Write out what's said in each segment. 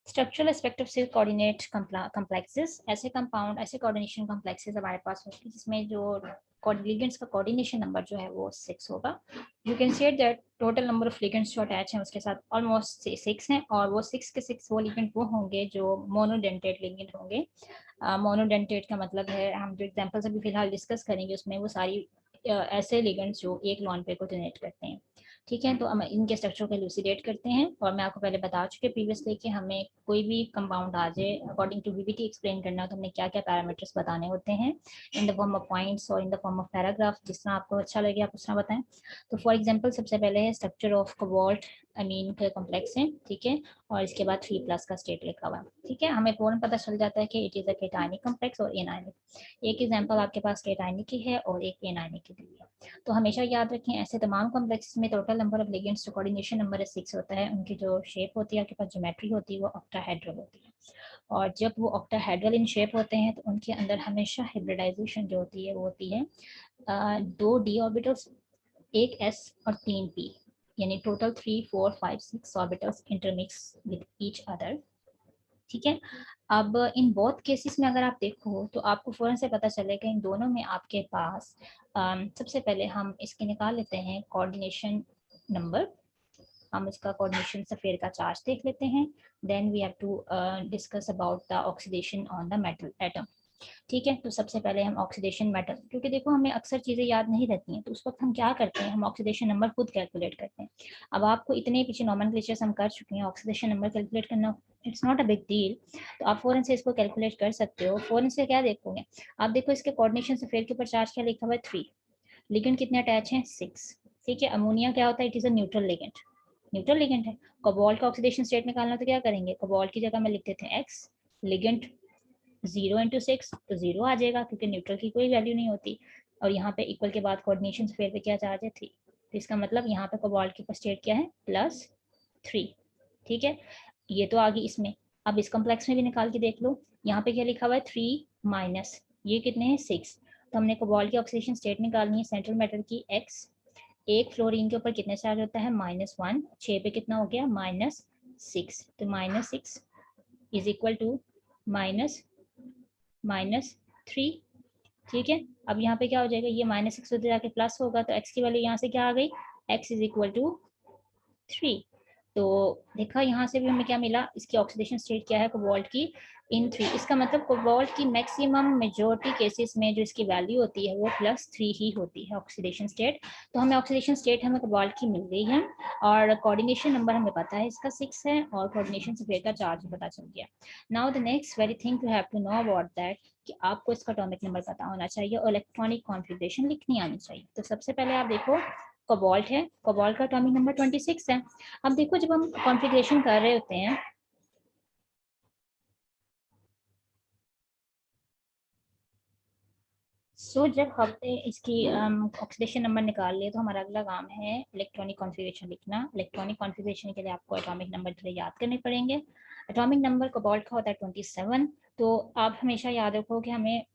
Structural aspect of silk coordinate complexes, ऐसे compound, ऐसे coordination complexes हमारे पास होंगे जिसमें जो लिगेंड्स का कोऑर्डिनेशन नंबर जो है वो 6 होगा। You can say that total number of ligands जो अटैच हैं उसके साथ ऑलमोस्ट 6 हैं, और वो 6 के 6 वो लिगेंड वो होंगे जो मोनोडेंटेट लिगेंड होंगे। मोनोडेंटेट का मतलब है, हम जो एग्जांपल्स अभी फिलहाल डिस्कस करेंगे उसमें वो सारी ऐसे लिगेंड्स जो एक लॉन पे को डोनेट करते हैं। ठीक है, तो हम इनके स्ट्रक्चर को इलूसिडेट करते हैं। और मैं आपको पहले बता चुके प्रीवियसली कि हमें कोई भी कंपाउंड आ जाए अकॉर्डिंग टू वीवीटी एक्सप्लेन करना तो हमें क्या क्या पैरामीटर्स बताने होते हैं in the form of points और in the form of paragraph, जिस तरह आपको अच्छा लगे आप उस तरह बताएं। तो फॉर एग्जाम्पल सबसे पहले है स्ट्रक्चर ऑफ कोबाल्ट अमीन का कॉम्प्लेक्स है, ठीक है, और इसके बाद 3+ का स्टेट लिखा हुआ है। ठीक है, हमें फौरन पता चल जाता है कि इट इज अ केटायनिक कॉम्प्लेक्स और एनायनिक। एक एग्जांपल आपके पास केटायनिक की है और एक एनायनिक की दी है। तो हमेशा याद रखें ऐसे तमाम कॉम्प्लेक्सेस में total number of ligands, coordination number 6 होता है। उनकी जो शेप होती है आपके पास, ज्योमेट्री होती है, वो ऑक्टाहेड्रल होती है। और जब वो ऑक्टाहेड्रल इन शेप होते हैं तो उनके अंदर हमेशा हाइब्रिडाइजेशन जो होती है वो होती है 2 d ऑर्बिटल्स, एक s और 3p, यानी total 3 4 5 6 orbitals intermix with each other. ठीक है, अब इन बोथ केसेस में अगर आप देखो तो आपको फौरन से पता चलेगा इन दोनों में आपके पास सबसे पहले हम इसके निकाल लेते हैं कोऑर्डिनेशन नंबर। हम इसका कोऑर्डिनेशन सफेयर का चार्ज देख लेते हैं। Then we have to discuss about the oxidation on the metal atom. ठीक है, तो सबसे पहले हम ऑक्सीडेशन मेटल, क्योंकि देखो हमें अक्सर चीज़ें याद नहीं रहती हैं तो उस वक्त हम क्या करते हैं, हम ऑक्सीडेशन नंबर खुद कैलकुलेट करते हैं। अब आपको इतने पीछे नॉमेनक्लेचर्स हम कर चुके हैं, ऑक्सीडेशन नंबर कैलकुलेट करना it's not a big deal. तो आप फौरन से इसको कैलकुलेट कर सकते हो। फौरन से क्या देखोगे, आप देखो इसके कोऑर्डिनेशन से फेयर के ऊपर चार्ज क्या लिखा हुआ है 3, लिगेंड कितने अटैच हैं 6। ठीक है, अमोनिया क्या होता है, it is a neutral ligand, neutral ligand है। कोबाल्ट का ऑक्सीडेशन स्टेट निकालना तो क्या करेंगे, कोबाल्ट की जगह में लिख देते हैं x, लिगेंड 0 × 6 तो 0 आ जाएगा क्योंकि न्यूट्रल की कोई वैल्यू नहीं होती। और यहाँ पे इक्वल के बाद कोऑर्डिनेशन स्फीयर पे क्या चार्ज है 3, तो इसका मतलब यहाँ पे कोबाल्ट की स्टेट क्या है +3। ठीक है, ये तो आ गई इसमें। अब इस कॉम्प्लेक्स में भी निकाल के देख लो, यहाँ पे क्या लिखा हुआ है 3 माइनस ये कितने हैं 6। तो हमने कोबाल्ट की ऑक्सीडेशन स्टेट निकालनी है सेंट्रल मेटल की x, एक फ्लोरीन के ऊपर कितने चार्ज होता है -1, 6 पे कितना हो गया -6, तो -6 इज इक्वल टू -3। ठीक है, अब यहाँ पे क्या हो जाएगा, ये -6 उधर जाके प्लस होगा तो x की वैल्यू यहाँ से क्या आ गई, x इज इक्वल टू 3। तो देखा यहाँ से भी हमें क्या मिला, इसकी ऑक्सीडेशन स्टेट क्या है कोबाल्ट की इन 3। इसका मतलब कोबाल्ट की मैक्सिमम मेजोरिटी केसेस में जो इसकी वैल्यू होती है वो +3 ही होती है ऑक्सीडेशन स्टेट। तो हमें ऑक्सीडेशन स्टेट हमें कोबाल्ट की मिल गई है और कोऑर्डिनेशन नंबर हमें पता है इसका 6 है और कोऑर्डिनेशन से का चार्ज पता चल गया। Now the next very thing you have to know about that कि आपको इसका एटॉमिक नंबर पता होना चाहिए और इलेक्ट्रॉनिक कॉन्फ़िगरेशन लिखनी आनी चाहिए। तो सबसे पहले आप देखो कोबाल्ट है, कोबाल्ट का एटॉमिक नंबर 26 है। अब देखो जब हम कॉन्फ़िगरेशन कर रहे होते हैं जब हमने इसकी ऑक्सीडेशन नंबर निकाल लिया तो हमारा अगला काम है इलेक्ट्रॉनिक कॉन्फ़िगरेशन लिखना। इलेक्ट्रॉनिक कॉन्फ़िगरेशन के लिए आपको एटॉमिक नंबर थोड़े याद करने पड़ेंगे। एटॉमिक नंबर कोबाल्ट का होता है 27। तो आप हमेशा याद रखो कि हमें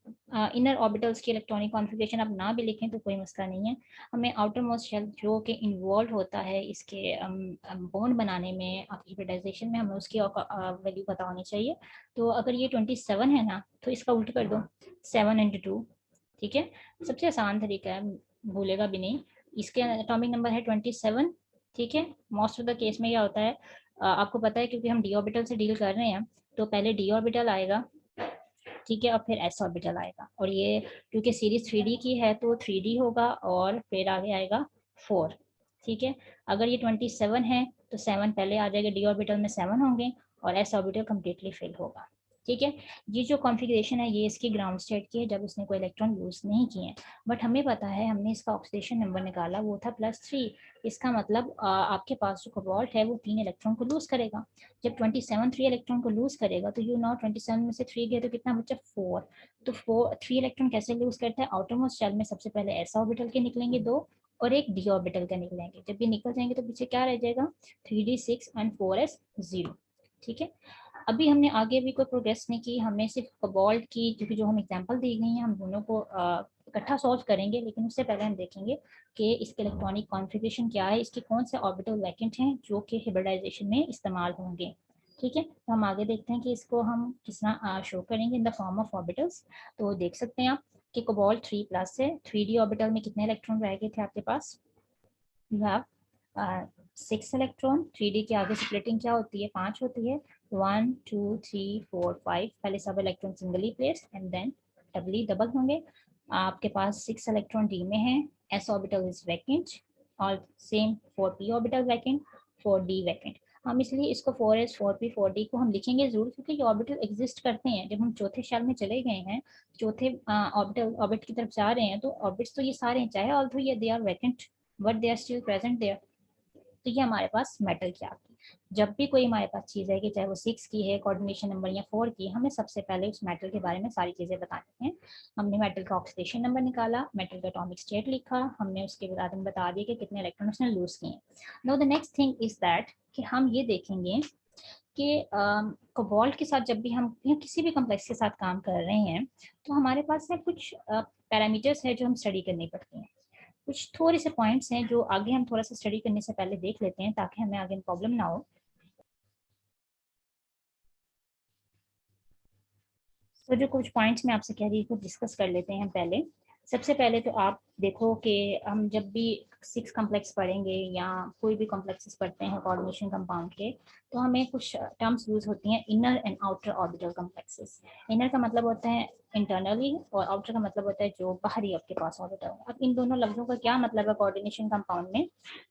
इनर ऑर्बिटल्स की इलेक्ट्रॉनिक कॉन्फ़िगरेशन आप ना भी लिखें तो कोई मसला नहीं है, हमें आउटर मोस्ट शेल जो कि इन्वॉल्व होता है इसके बॉन्ड बनाने में, हाइब्रिडाइजेशन में, हमें उसकी वैल्यू पता होनी चाहिए। तो अगर ये 27 है ना तो इसका उल्ट कर दो 7 × 2। ठीक है, सबसे आसान तरीका है, भूलेगा भी नहीं। इसके एटॉमिक नंबर है 27। ठीक है, मोस्ट ऑफ द केस में क्या होता है आपको पता है क्योंकि हम डी ऑर्बिटल से डील कर रहे हैं तो पहले डी ऑर्बिटल आएगा, ठीक है, और फिर एस ऑर्बिटल आएगा। और ये क्योंकि सीरीज 3D की है तो 3D होगा और फिर आगे आएगा 4। ठीक है, अगर ये 27 है तो 7 पहले आ जाएगा, डी ऑर्बिटल में 7 होंगे और एस ऑर्बिटल कम्प्लीटली फिल होगा। ठीक है, ये जो कॉन्फ़िगरेशन है ये इसकी ग्राउंड स्टेट की है जब इसने कोई इलेक्ट्रॉन यूज़ नहीं किए हैं। बट हमें पता है हमने इसका ऑक्सीडेशन नंबर निकाला वो था +3। इसका मतलब आपके पास जो कोबाल्ट है वो 3 इलेक्ट्रॉन को लूज़ करेगा। जब 27 3 इलेक्ट्रॉन को लूज़ करेगा तो 27 में से 3 गए तो कितना बचा 4। तो 3 इलेक्ट्रॉन कैसे लूज़ करता है, आउटर मोस्ट शेल में सबसे पहले एस ऑर्बिटल के निकलेंगे 2 और एक डी ऑर्बिटल का निकलेंगे। जब ये निकल जाएंगे तो पीछे क्या रह जाएगा 3d6 एंड 4s 0। ठीक है, अभी हमने आगे भी कोई प्रोग्रेस नहीं की, हमने सिर्फ कोबाल्ट की क्योंकि जो हम एग्जांपल दी गई हैं हम दोनों को इकट्ठा सॉल्व करेंगे। लेकिन उससे पहले हम देखेंगे कि इसके इलेक्ट्रॉनिक कॉन्फ़िगरेशन क्या है, इसके कौन से ऑर्बिटल वैकेंट हैं जो कि हाइब्रिडाइजेशन में इस्तेमाल होंगे। ठीक है, तो हम आगे देखते हैं कि इसको हम किस तरह शो करेंगे इन द फॉर्म ऑफ ऑर्बिटल्स। तो देख सकते हैं आप कि कोबाल्ट 3+ है, 3d ऑर्बिटल में कितने इलेक्ट्रॉन रह गए थे आपके पास? You have 6 electron. 3d के आगे स्प्लिटिंग क्या होती है? 5 होती है। 1 2 3 4 5, पहले सब electron singly placed and then doubly double होंगे। आपके पास 6 इलेक्ट्रॉन डी में है, s ऑर्बिटल इज वैकेंट, और same for p orbital vacant, for d vacant. हम इसलिए इसको 4s 4p 4d को हम लिखेंगे जरूर, क्योंकि ये ऑर्बिटल एग्जिस्ट करते हैं। जब हम चौथे शेल में चले गए हैं, चौथे ऑर्बिट की तरफ जा रहे हैं, तो ऑर्बिट्स तो ये सारे हैं, चाहे ऑल्दो ये they are vacant but they are still present there. तो ये हमारे पास मेटल की आती है। जब भी कोई हमारे पास चीज़ है कि चाहे वो 6 की है कोऑर्डिनेशन नंबर या 4 की, हमें सबसे पहले उस मेटल के बारे में सारी चीज़ें बतानी है। हमने मेटल का ऑक्सीडेशन नंबर निकाला, मेटल का एटॉमिक स्टेट लिखा, हमने उसके बाद हमें बता दिया कि कितने इलेक्ट्रॉन उसने लूज किए। Know the next thing is that कि हम ये देखेंगे कि कोबाल्ट के साथ जब भी हम या किसी भी कॉम्प्लेक्स के साथ काम कर रहे हैं, तो हमारे पास है कुछ पैरामीटर्स है जो हम स्टडी करनी पड़ती हैं। कुछ थोड़े से पॉइंट्स हैं जो आगे हम थोड़ा सा स्टडी करने से पहले देख लेते हैं, ताकि हमें आगे प्रॉब्लम ना हो। तो जो कुछ पॉइंट्स मैं आपसे कह रही हूँ डिस्कस कर लेते हैं हम पहले। सबसे पहले तो आप देखो कि हम जब भी 6 कॉम्प्लेक्स पढ़ेंगे या कोई भी कॉम्प्लेक्सेस पढ़ते हैं कोऑर्डिनेशन कंपाउंड के, तो हमें कुछ टर्म्स यूज होती हैं, inner and outer orbital complexes. Inner का मतलब होता है इंटरनली, और आउटर का मतलब होता है जो बाहरी आपके पास ऑर्बिटल। अब इन दोनों लफ्जों का क्या मतलब है कोऑर्डिनेशन कंपाउंड में,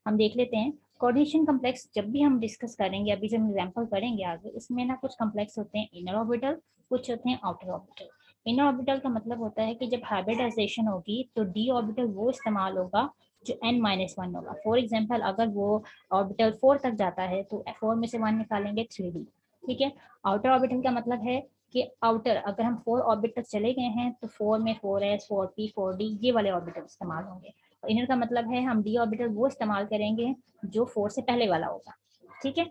हम देख लेते हैं। कोऑर्डिनेशन कॉम्प्लेक्स जब भी हम डिस्कस करेंगे, अभी जब एग्जांपल करेंगे आगे, इसमें ना कुछ कॉम्प्लेक्स होते हैं इनर ऑर्बिटल, कुछ होते हैं आउटर ऑर्बिटल। इनर ऑर्बिटल का मतलब होता है कि जब हाइब्रिडाइजेशन होगी तो डी ऑर्बिटल वो इस्तेमाल होगा जो n-1 होगा। फॉर एग्जांपल अगर वो ऑर्बिटल 4 तक जाता है तो 4 में से 1 निकालेंगे 3d। ठीक है। आउटर ऑर्बिटल का मतलब है कि आउटर, अगर हम 4 ऑर्बिट तक चले गए हैं तो 4 में 4s 4p 4d ये वाले ऑर्बिटल इस्तेमाल होंगे। और इनर का मतलब है हम डी ऑर्बिटल वो इस्तेमाल करेंगे जो 4 से पहले वाला होगा। ठीक है।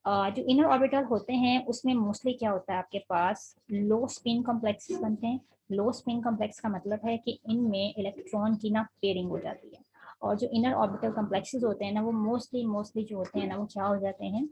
जो इनर ऑर्बिटल होते हैं उसमें मोस्टली क्या होता है, आपके पास लो स्पिन कॉम्प्लेक्सेस बनते हैं। लो स्पिन कॉम्प्लेक्स का मतलब है कि इनमें इलेक्ट्रॉन की ना पेयरिंग हो जाती है। और जो इनर ऑर्बिटल कॉम्प्लेक्सेस होते हैं ना, वो मोस्टली मोस्टली जो होते हैं ना, वो क्या हो जाते हैं,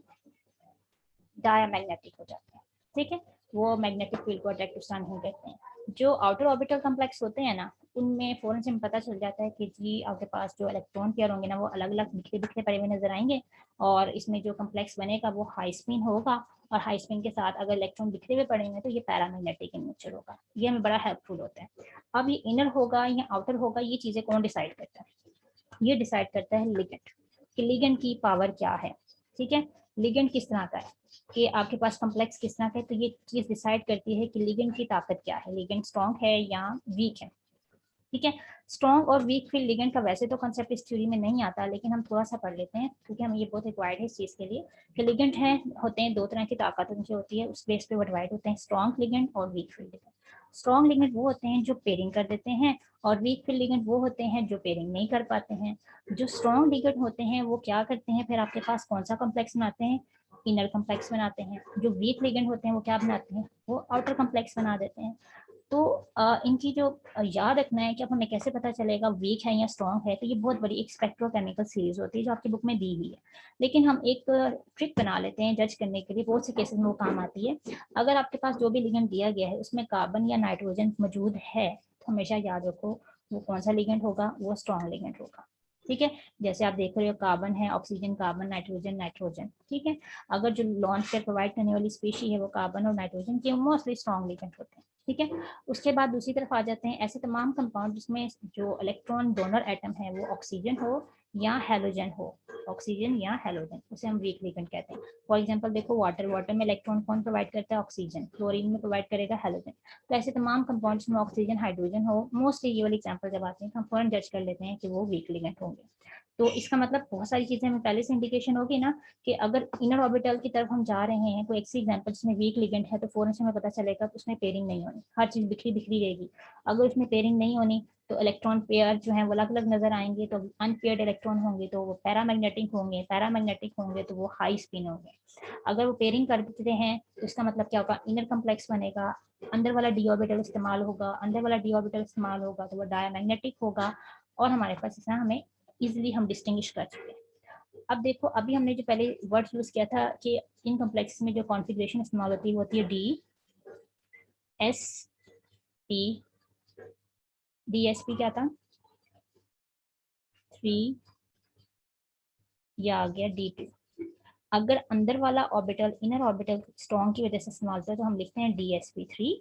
डायामैग्नेटिक हो जाते हैं। ठीक है। वो मैग्नेटिक फील्ड को अट्रैक्टिव स्थान नहीं करते हैं। जो आउटर ऑर्बिटल कॉम्प्लेक्स होते हैं ना, उनमें फौरन से पता चल जाता है कि जी आपके पास जो इलेक्ट्रॉन पेयर होंगे ना, वो अलग अलग बिखरे बिखरे पड़े हुए नजर आएंगे। और इसमें जो कॉम्प्लेक्स बनेगा वो हाई स्पिन होगा, और हाई स्पिन के साथ अगर इलेक्ट्रॉन बिखरे हुए पड़ेंगे तो ये पैरामैग्नेटिक इन नेचर होगा। ये हमें बड़ा हेल्पफुल होता है। अब ये इनर होगा या आउटर होगा, ये चीजें कौन डिसाइड करता है? ये डिसाइड करता है लिगेंड, कि लिगेंड की पावर क्या है। ठीक है। लिगेंड किस तरह का है, कि आपके पास कॉम्प्लेक्स किस तरह का है, तो ये चीज डिसाइड करती है कि लिगेंड की ताकत क्या है, लिगेंड स्ट्रॉन्ग है या वीक है। ठीक है। स्ट्रॉन्ग और वीक फील्ड लिगेंड का वैसे तो कंसेप्ट इस थ्योरी में नहीं आता, लेकिन हम थोड़ा सा पढ़ लेते हैं क्योंकि हमें ये बहुत रिक्वायर्ड है इस चीज के लिए। कि लिगेंड है होते हैं दो तरह की ताकत उनकी होती है, उस बेस पे वो डिवाइड होते हैं, स्ट्रॉन्ग लिगेंड और weak field ligand. Strong ligand वो होते हैं जो पेयरिंग कर देते हैं, और वीक फील्ड लिगेंड वो होते हैं जो पेयरिंग नहीं कर पाते हैं। जो स्ट्रॉन्ग लिगेंड होते हैं वो क्या करते हैं, फिर आपके पास कौन सा कॉम्प्लेक्स बनाते हैं, इनर कॉम्प्लेक्स बनाते हैं। जो वीक लिगेंड होते हैं वो क्या बनाते हैं, वो आउटर कॉम्प्लेक्स बना देते हैं। तो इनकी जो याद रखना है कि अब हमें कैसे पता चलेगा वीक है या स्ट्रॉन्ग है, तो ये बहुत बड़ी एक स्पेक्ट्रोकेमिकल सीरीज होती है जो आपकी बुक में दी हुई है। लेकिन हम एक ट्रिक बना लेते हैं जज करने के लिए, बहुत से केसेस में वो काम आती है। अगर आपके पास जो भी लिगेंड दिया गया है उसमें कार्बन या नाइट्रोजन मौजूद है, तो हमेशा याद रखो वो कौन सा लिगेंड होगा, वो स्ट्रॉन्ग लिगेंड होगा। ठीक है। जैसे आप देख रहे हो कार्बन है, ऑक्सीजन कार्बन, नाइट्रोजन नाइट्रोजन। ठीक है। अगर जो लॉन्च पेयर प्रोवाइड करने वाली स्पीशी है वो कार्बन और नाइट्रोजन की, मोस्टली स्ट्रॉन्ग लिगेंड होते हैं। ठीक है। उसके बाद दूसरी तरफ आ जाते हैं ऐसे तमाम कंपाउंड जिसमें जो इलेक्ट्रॉन डोनर एटम है वो ऑक्सीजन हो या हेलोजन हो। ऑक्सीजन या हेलोजन, उसे हम वीक लिगेंड कहते हैं। फॉर एग्जांपल देखो वाटर, वाटर में इलेक्ट्रॉन कौन प्रोवाइड करता है, ऑक्सीजन। क्लोरीन में प्रोवाइड करेगा हेलोजन। तो ऐसे तमाम कंपाउंड्स में ऑक्सीजन हाइड्रोजन हो, मोस्टली ये वाली एग्जांपल जब आते हैं तो हम फौरन जज कर लेते हैं कि वो वीक लिगेंड होंगे। तो इसका मतलब बहुत सारी चीजें हमें पहले से इंडिकेशन होगी ना, कि अगर इनर ऑर्बिटल की तरफ हम जा रहे हैं, कोई एक सी एग्जांपल जिसमें वीक लिगेंड है, तो फौरन से हमें पता चलेगा कि उसमें पेयरिंग नहीं होनी, हर चीज बिखरी बिखरी रहेगी। अगर उसमें पेयरिंग नहीं होनी तो इलेक्ट्रॉन पेयर जो है वो अलग अलग नजर आएंगे, तो अनपेयर्ड इलेक्ट्रॉन होंगे तो वो पैरामैग्नेटिक होंगे, पैरामैग्नेटिक होंगे तो वो हाई स्पिन होंगे। अगर वो पेयरिंग करते हैं तो इसका मतलब क्या होगा, इनर कम्प्लेक्स बनेगा, अंदर वाला डी ऑर्बिटल इस्तेमाल होगा, अंदर वाला डी ऑर्बिटल इस्तेमाल होगा तो वो डायमैग्नेटिक होगा। और हमारे पास इस तरह हमें इजिली हम डिस्टिंग्विश कर चुके हैं। अब देखो, अभी हमने जो पहले वर्ड यूज किया था कि इन कॉम्प्लेक्सेस में जो कॉन्फ़िगरेशन इस्तेमाल होती है वो होती है DSP। DSP क्या था? 3, या आ गया D2। अगर अंदर वाला ऑर्बिटल इनर ऑर्बिटल स्ट्रॉन्ग की वजह से इस्तेमाल होता है तो हम लिखते हैं DSP3।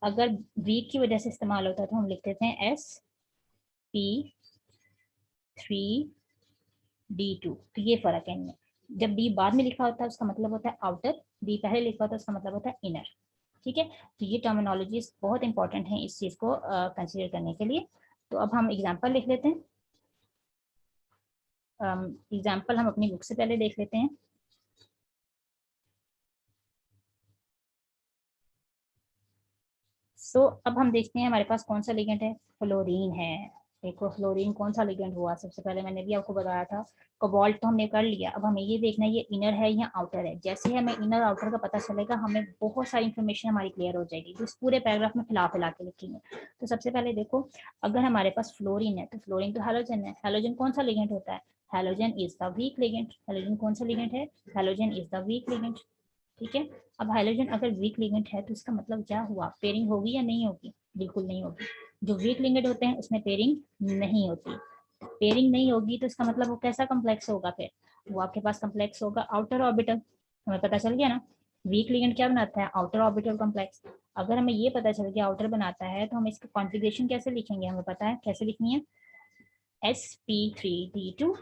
अगर वीक की वजह से इस्तेमाल होता है तो हम लिख देते हैं SP3D2। तो ये फर्क है इनमें। जब डी बाद में लिखा होता है उसका मतलब होता है आउटर, डी पहले लिखा होता है उसका मतलब होता है इनर। ठीक है, तो ये टर्मिनोलॉजीज बहुत इंपॉर्टेंट है इस चीज को कंसिडर करने के लिए। तो अब हम एग्जांपल लिख लेते हैं। एग्जांपल हम अपनी बुक से पहले देख लेते हैं। अब हम देखते हैं हमारे पास कौन सा लिगेंड है। फ्लोरीन है। देखो फ्लोरीन कौन सा लिगेंड हुआ, सबसे पहले मैंने भी आपको बताया था। कोबाल्ट तो हमने कर लिया, अब हमें ये देखना है ये इनर है या आउटर है। जैसे ही हमें इनर आउटर का पता चलेगा हमें बहुत सारी इन्फॉर्मेशन हमारी क्लियर हो जाएगी, जो इस पूरे पैराग्राफ में फैला फैला के लिखेंगे। तो सबसे पहले देखो, अगर हमारे पास फ्लोरीन है तो फ्लोरीन तो हैलोजन है। हैलोजन कौन सा लिगेंड होता है? Halogen is the week ligand. Halogen कौन सा लिगेंड है? Halogen is the week ligand. ठीक है, अब हाइड्रोजन अगर वीक लिगेंड है तो इसका मतलब क्या हुआ? पेयरिंग होगी या नहीं होगी? बिल्कुल नहीं होगी। जो वीक लिगेंड होते हैं उसमें पेयरिंग नहीं होती। पेयरिंग नहीं होगी तो इसका मतलब वो कैसा कॉम्प्लेक्स होगा? फिर वो आपके पास कॉम्प्लेक्स होगा आउटर ऑर्बिटल। हमें पता चल गया ना, वीक लिगेंड क्या बनाता है? Outer orbital complex. अगर हमें ये पता चल गया आउटर बनाता है तो हम इसका कॉन्फ़िगरेशन कैसे लिखेंगे? हमें पता है कैसे लिखनी है, sp3d2।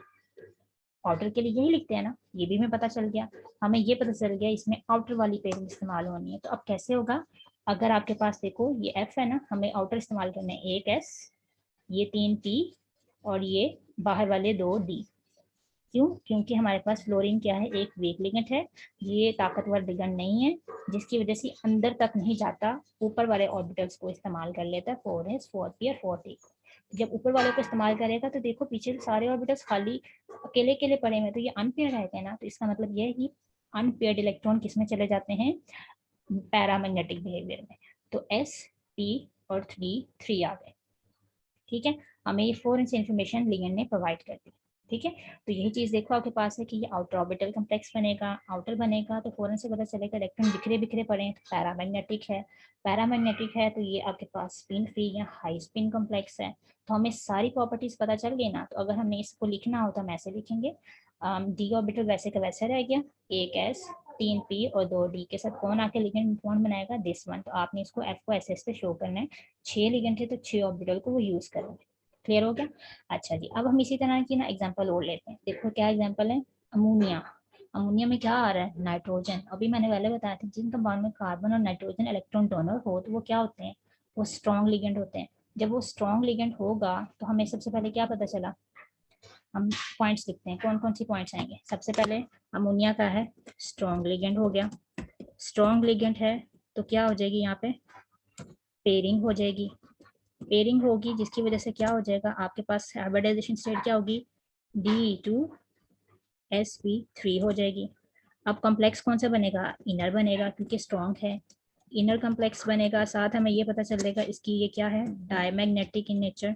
आउटर के लिए यही लिखते हैं ना, ये भी हमें पता चल गया। हमें ये पता चल गया इसमें आउटर वाली पेयरिंग इस्तेमाल होनी है। तो अब कैसे होगा? अगर आपके पास देखो ये F है ना, हमें आउटर इस्तेमाल करना है, एक S, ये 3P, और ये बाहर वाले 2D। क्यों? क्योंकि हमारे पास फ्लोरीन क्या है? एक वीक लिगेंड है, ये ताकतवर लिगेंड नहीं है, जिसकी वजह से अंदर तक नहीं जाता, ऊपर वाले ऑर्बिटल्स को इस्तेमाल कर लेता है, 4s 4p और 4t। जब ऊपर वाले को इस्तेमाल करेगा तो देखो पीछे सारे ऑर्बिटल्स खाली अकेले अकेले पड़े हुए, तो ये अनपेयर रहेगा ना। तो इसका मतलब ये है कि अनपेयर्ड इलेक्ट्रॉन किसमें चले जाते हैं? पैरामैग्नेटिक बिहेवियर में। तो SP और 3 आ गए। ठीक है, हमें ये 4 से इंफॉर्मेशन लिगेंड ने प्रोवाइड कर दी। ठीक है, तो यही चीज देखो आपके पास है कि ये आउटर ऑर्बिटल कॉम्प्लेक्स बनेगा, आउटर बनेगा तो फॉरन से पता चलेगा इलेक्ट्रॉन बिखरे बिखरे पड़े हैं, तो पैरामैग्नेटिक है। पैरामैग्नेटिक है तो ये आपके पास स्पिन फ्री या हाई स्पिन कॉम्प्लेक्स है। तो हमें सारी प्रॉपर्टीज पता चल गई ना। तो अगर हमें इसको लिखना हो तो हम ऐसे लिखेंगे, डी ऑर्बिटल वैसे का वैसे रह गया, एक S 3P और 2D के साथ कौन आके लिगेंड कौन बनाएगा? This one. तो आपने इसको F को SS पे शो करना है। 6 लिगेंड थे तो 6 ऑर्बिटल को वो यूज करेंगे। क्लियर हो गया? अच्छा जी, अब हम इसी तरह की ना एग्जांपल और लेते हैं। देखो क्या एग्जांपल है, अमोनिया। अमोनिया में क्या आ रहा है? नाइट्रोजन। अभी मैंने पहले बताया था जिन कंपाउंड में कार्बन और नाइट्रोजन इलेक्ट्रॉन डोनर हो तो वो क्या होते हैं? वो स्ट्रॉन्ग लिगेंड होते हैं। जब वो स्ट्रॉन्ग लिगेंड होगा तो हमें सबसे पहले क्या पता चला? हम पॉइंट्स लिखते हैं, कौन कौन सी पॉइंट्स आएंगे। सबसे पहले अमोनिया का है स्ट्रॉन्ग लिगेंड हो गया। स्ट्रॉन्ग लिगेंड है तो क्या हो जाएगी यहाँ पे? पेयरिंग हो जाएगी। पेयरिंग होगी जिसकी वजह से क्या हो जाएगा आपके पास? हाइब्रिडाइजेशन स्टेट क्या होगी? D2sp3 हो जाएगी। अब कॉम्प्लेक्स कौन सा बनेगा? इनर बनेगा क्योंकि स्ट्रॉन्ग है। इनर कॉम्प्लेक्स बनेगा, साथ हमें ये पता चलेगा इसकी ये क्या है? Diamagnetic in nature.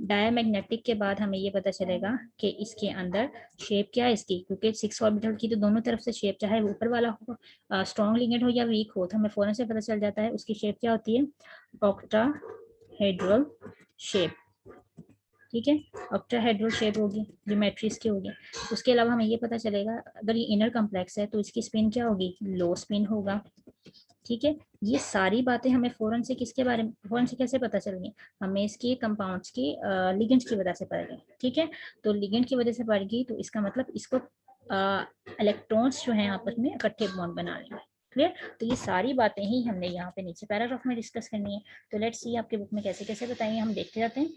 डायमैग्नेटिक के बाद हमें ये पता चलेगा कि इसके अंदर शेप क्या है इसकी, क्योंकि 6 ऑर्बिटल की तो दोनों तरफ से शेप, चाहे ऊपर वाला हो स्ट्रॉन्ग लिगेंड हो या वीक हो, तो हमें फौरन से पता चल जाता है उसकी शेप क्या होती है? Octahedral shape. ठीक है, ऑक्टाहेड्रल शेप होगी, ज्योमेट्री इसकी होगी। उसके अलावा हमें ये पता चलेगा अगर ये इनर कॉम्प्लेक्स है तो इसकी स्पिन क्या होगी? लो स्पिन होगा। ठीक है, ये सारी बातें हमें फौरन से किसके बारे में, फौरन से कैसे पता चल गई? हमें इसकी कंपाउंड्स की लिगेंड्स की वजह से पड़ गई। ठीक है, तो लिगेंड की वजह से पड़ गई तो इसका मतलब इसको इलेक्ट्रॉन्स जो हैं आपस में इकट्ठे बॉन्ड बना लेंगे। क्लियर? तो ये सारी बातें ही हमने यहाँ पे नीचे पैराग्राफ में डिस्कस करनी है। तो लेट्स सी आपके बुक में कैसे कैसे बताएंगे, हम देखते जाते हैं।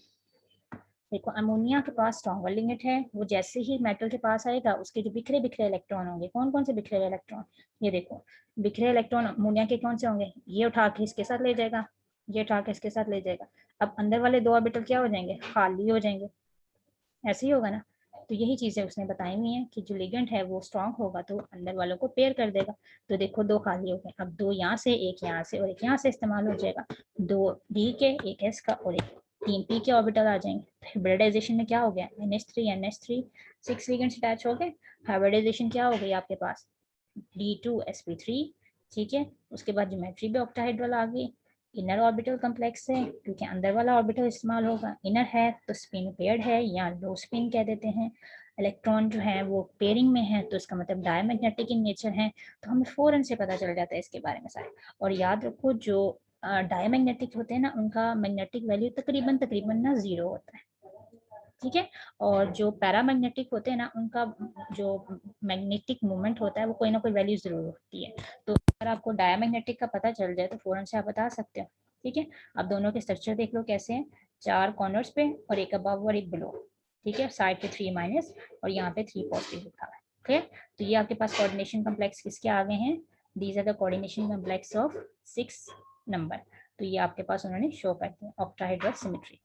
देखो अमोनिया के पास स्ट्रॉन्गर लिगेंड है, वो जैसे ही मेटल के पास आएगा उसके जो बिखरे बिखरे इलेक्ट्रॉन होंगे, कौन कौन से बिखरे इलेक्ट्रॉन? ये देखो बिखरे इलेक्ट्रॉन अमोनिया के कौन से होंगे? ये उठा के इसके साथ ले जाएगा, ये उठा के इसके साथ ले जाएगा। अब अंदर वाले 2 ऑर्बिटल क्या हो जाएंगे? खाली हो जाएंगे। ऐसे ही होगा ना। तो यही चीजें उसने बताई हुई हैं कि जो लिगेंड है वो स्ट्रॉन्ग होगा तो अंदर वालों को पेयर कर देगा। तो देखो 2 खाली हो गए, अब 2 यहाँ से, एक यहाँ से और एक यहाँ से इस्तेमाल हो जाएगा। 2D के, एक S का और एक 3P के ऑर्बिटल आ जाएंगे। तो हाइब्रिडाइजेशन में क्या हो गया? NH3 NH3 6 लिगेंड्स अटैच हो गए। हाइब्रिडाइजेशन क्या हो गई आपके पास? D2sp3, ठीक है। उसके बाद ज्योमेट्री भी ऑक्टाहेड्रल आ गई। इनर ऑर्बिटल कम्प्लेक्स है क्योंकि अंदर वाला ऑर्बिटल इस्तेमाल होगा। इनर है तो स्पिन पेयर्ड है या लो स्पिन कह देते हैं। इलेक्ट्रॉन जो है वो पेयरिंग में है तो इसका मतलब डायमैग्नेटिक इन नेचर है। तो हमें फौरन से पता चल जाता है इसके बारे में सारे। और याद रखो जो डायमैग्नेटिक होते हैं ना उनका मैग्नेटिक वैल्यू तकरीबन तकरीबन ना 0 होता है, ठीक है। और जो पैरामैग्नेटिक होते हैं ना उनका जो मैग्नेटिक मूवमेंट होता है वो कोई ना कोई वैल्यू जरूर होती है। तो अगर आपको डायमैग्नेटिक का पता चल जाए तो फौरन से आप बता सकते हो, ठीक है। आप दोनों के स्ट्रक्चर देख लो कैसे हैं, 4 कॉर्नर्स पे और एक अबव और एक बिलो, ठीक है। साइड पे 3 माइनस और यहाँ पे 3 पॉजिटिव लिखा हुआ है, ठीक है। तो ये आपके पास कोऑर्डिनेशन कम्प्लेक्स किसके आ गए हैं, these are the coordination complex of 6 number. तो ये आपके पास उन्होंने शो कर दिया ऑक्टाहेड्रल सिमेट्री।